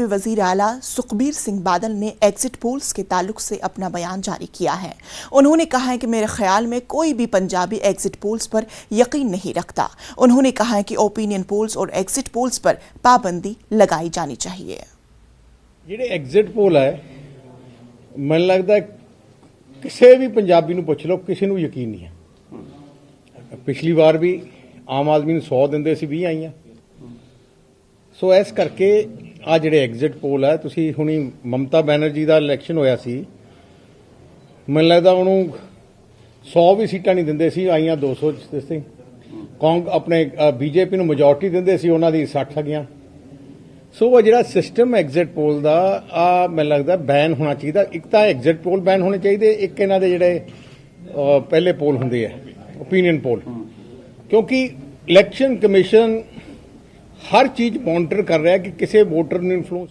वजीर आला सुखबीर सिंह बादल ने एग्जिट पोल्स के ताल्लुक से अपना बयान जारी किया है। उन्होंने कहा है कि मेरे ख्याल में कोई भी पंजाबी एग्जिट पोल्स पर यकीन नहीं रखता। उन्होंने कहा है कि ओपिनियन पोल्स और एग्जिट पोल्स पर पाबंदी लगाई जानी चाहिए। ਜਿਹੜੇ ਐਗਜ਼ਿਟ ਪੋਲ ਹੈ ਮੈਨੂੰ ਲੱਗਦਾ ਕਿਸੇ ਵੀ ਪੰਜਾਬੀ ਨੂੰ ਪੁੱਛ ਲਓ ਕਿਸੇ ਨੂੰ ਯਕੀਨ ਨਹੀਂ ਹੈ। ਪਿਛਲੀ ਵਾਰ ਵੀ ਆਮ ਆਦਮੀ ਨੂੰ 100 ਦਿੰਦੇ ਸੀ 20 ਆਈਆਂ। ਸੋ ਇਸ ਕਰਕੇ ਆ ਜਿਹੜੇ ਐਗਜ਼ਿਟ ਪੋਲ ਹੈ ਤੁਸੀਂ ਹੁਣੀ ਮਮਤਾ ਬੈਨਰਜੀ ਦਾ ਇਲੈਕਸ਼ਨ ਹੋਇਆ ਸੀ ਮੈਨੂੰ ਲੱਗਦਾ ਉਹਨੂੰ 100 ਵੀ ਸੀਟਾਂ ਨਹੀਂ ਦਿੰਦੇ ਸੀ ਆਈਆਂ 200 ਦਿੱਤੇ। ਆਪਣੇ ਬੀਜੇਪੀ ਨੂੰ ਮੈਜੋਰਟੀ ਦਿੰਦੇ ਸੀ ਉਹਨਾਂ ਦੀ 60 ਲੱਗੀਆਂ। ਸੋ ਉਹ ਜਿਹੜਾ ਸਿਸਟਮ ਐਗਜ਼ਿਟ ਪੋਲ ਦਾ ਆ ਮੈਨੂੰ ਲੱਗਦਾ ਬੈਨ ਹੋਣਾ ਚਾਹੀਦਾ। ਇੱਕ ਤਾਂ ਐਗਜ਼ਿਟ ਪੋਲ ਬੈਨ ਹੋਣੇ ਚਾਹੀਦੇ, ਇੱਕ ਇਹਨਾਂ ਦੇ ਜਿਹੜੇ ਪਹਿਲੇ ਪੋਲ ਹੁੰਦੇ ਆ ਓਪੀਨੀਅਨ ਪੋਲ, ਕਿਉਂਕਿ ਇਲੈਕਸ਼ਨ ਕਮਿਸ਼ਨ ਹਰ ਚੀਜ਼ ਮੋਨੀਟਰ ਕਰ ਰਿਹਾ ਕਿ ਕਿਸੇ ਵੋਟਰ ਨੂੰ ਇਨਫਲੂਐਂਸ